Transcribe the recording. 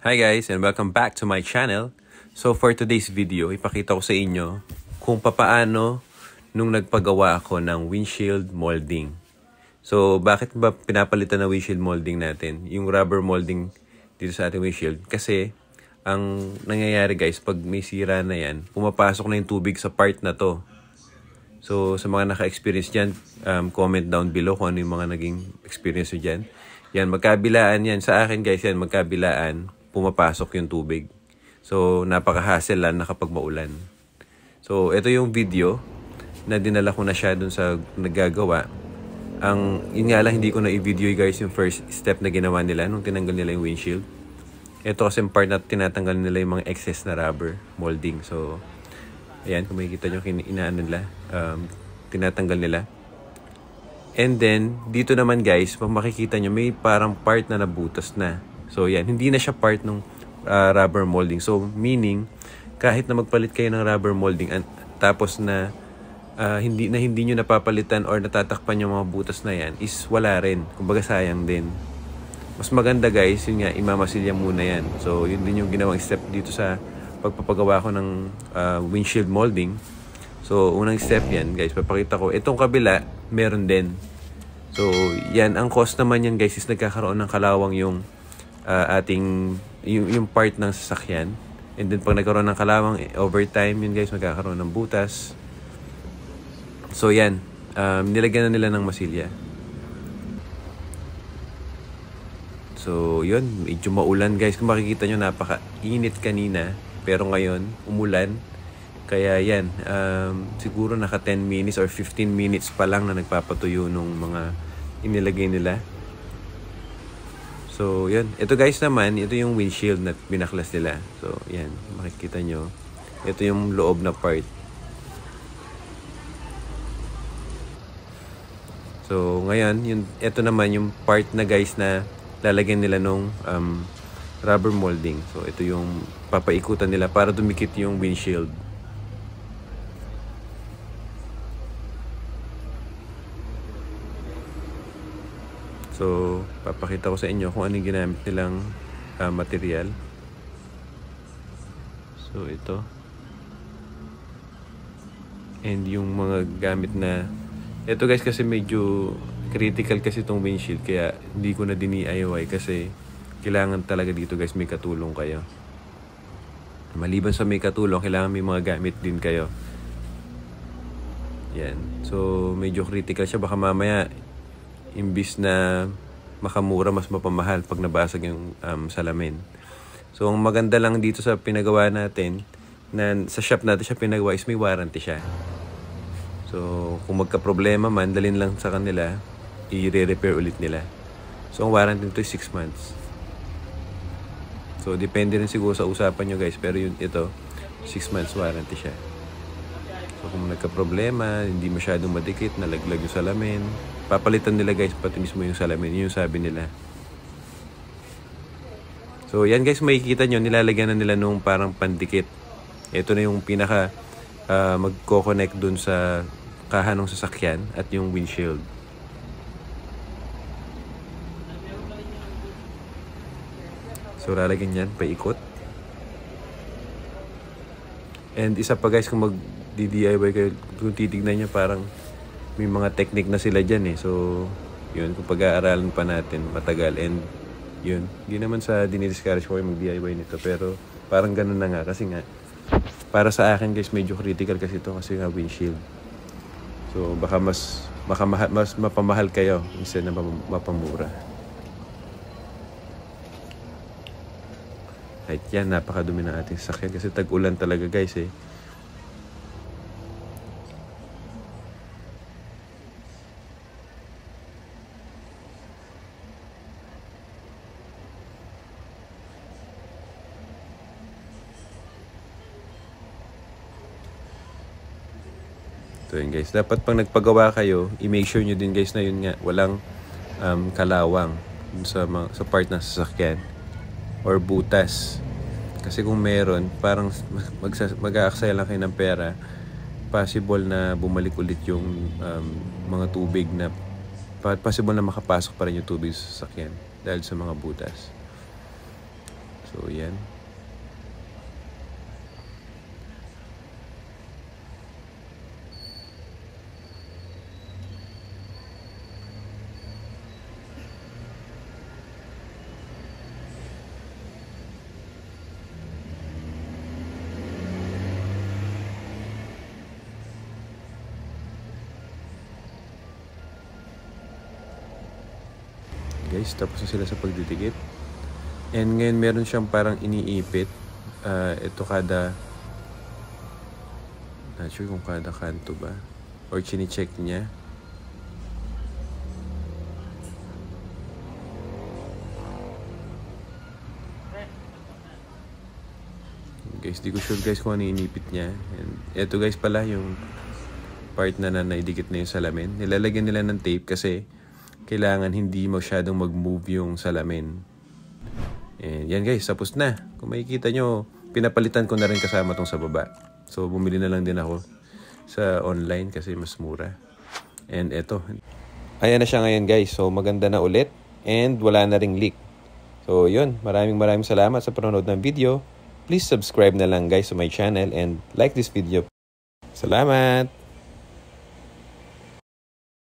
Hi guys and welcome back to my channel. So for today's video, ipakita ko sa inyo kung papaano nung nagpagawa ako ng windshield molding. So bakit ba pinapalitan na windshield molding natin? Yung rubber molding dito sa ating windshield. Kasi ang nangyayari guys, pag may sira na yan, pumapasok na yung tubig sa part na to. So sa mga naka-experience dyan, comment down below kung ano yung mga naging experience nyo dyan. Yan, magkabilaan yan. Sa akin guys, yan, magkabilaan. Pumapasok yung tubig. So, napaka-hassle lang na kapag maulan. So, ito yung video na dinala ko na siya dun sa naggagawa. Yun nga lang, hindi ko na i-video guys yung first step na ginawa nila nung tinanggal nila yung windshield. Ito kasi yung part na tinatanggal nila yung mga excess na rubber molding. So, ayan, kung makikita nyo, inaano nila, tinatanggal nila. And then, dito naman guys, pag makikita nyo, may parang part na nabutas na. So, yan. Hindi na siya part ng rubber molding. So, meaning, kahit na magpalit kayo ng rubber molding, tapos na hindi nyo napapalitan or natatakpan yung mga butas na yan, is wala rin. Kumbaga, sayang din. Mas maganda guys, yun nga, imamasilya muna yan. So, yun din yung ginawang step dito sa pagpapagawa ko ng windshield molding. So, unang step yan guys, papakita ko. Itong kabila, meron din. So, yan. Ang cost naman yan guys is nagkakaroon ng kalawang yung yung part ng sasakyan. And then pag nagkaroon ng kalawang over time, yun guys, magkakaroon ng butas. So yan, nilagyan na nila ng masilya. So yun, medyo maulan guys. Kung makikita nyo, napaka-init kanina. Pero ngayon, umulan. Kaya yan, siguro naka 10 minutes or 15 minutes pa lang na nagpapatuyo nung mga inilagay nila. So, yan. Ito guys naman, ito yung windshield na binaklas nila. So, yan. Makikita nyo. Ito yung loob na part. So, ngayon, ito naman yung part na guys na lalagyan nila nung rubber molding. So, ito yung papaikutan nila para dumikit yung windshield. So, papakita ko sa inyo kung anong ginamit nilang material. So, ito. And yung mga gamit na... Ito guys kasi medyo critical kasi itong windshield. Kaya hindi ko na DIY kasi kailangan talaga dito guys may katulong kayo. Maliban sa may katulong, kailangan may mga gamit din kayo. Yan. So, medyo critical siya. Baka mamaya... imbis na makamura, mas mapamahal pag nabasag yung salamin. So, ang maganda lang dito sa pinagawa natin, na sa shop natin siya pinagawa, is may warranty siya. So, kung magka-problema man, dalhin lang sa kanila, i-re-repair ulit nila. So, ang warranty nito is 6 months. So, depende rin siguro sa usapan nyo guys, pero yun, ito, 6 months warranty siya. So, kung nagka-problema, hindi masyadong madikit, nalaglag yung salamin, papalitan nila guys, pati mismo yung salamin. Yun yung sabi nila. So, yan guys, makikita nyo, nilalagyan na nila nung parang pandikit. Ito na yung pinaka magko-connect dun sa kaha ng sasakyan at yung windshield. So, lalagyan yan, paikot. And isa pa guys, kung mag-DIY kayo, kung titignan nyo, parang may mga technique na sila dyan eh. So, yun, kung pag-aaralan pa natin, matagal. And, yun, hindi naman sa dinidiscourage ko kayo mag-DIY nito. Pero, parang ganun na nga. Kasi nga, para sa akin guys, medyo critical kasi ito. Kasi nga, windshield. So, baka mas mapamahal kayo instead na mapamura. Right, yan, napakadumi ng ating sasakyan. Kasi tag-ulan talaga guys eh. So yun guys, dapat pang nagpagawa kayo, i-make sure nyo din guys na yun nga, walang kalawang sa part ng sasakyan or butas. Kasi kung meron, parang mag-aaksaya lang kayo ng pera, possible na bumalik ulit yung mga tubig na, possible na makapasok pa rin yung tubig sa sasakyan dahil sa mga butas. So, yan. Guys, tapos na sila sa pagdidikit. And ngayon meron siyang parang iniipit. Ito kada, not sure kung kada kanto ba or chine-check niya. Guys, di ko sure guys kung ano inipit niya. And ito guys pala yung part na naidikit na yung salamin. Nilalagyan nila ng tape kasi kailangan hindi masyadong mag-move yung salamin. And yan guys, tapos na. Kung makikita nyo, pinapalitan ko na rin kasama tong sa baba. So bumili na lang din ako sa online kasi mas mura. And eto. Ayan na siya ngayon guys. So maganda na ulit. And wala na ring leak. So yun, maraming salamat sa panonood ng video. Please subscribe na lang guys sa my channel and like this video. Salamat!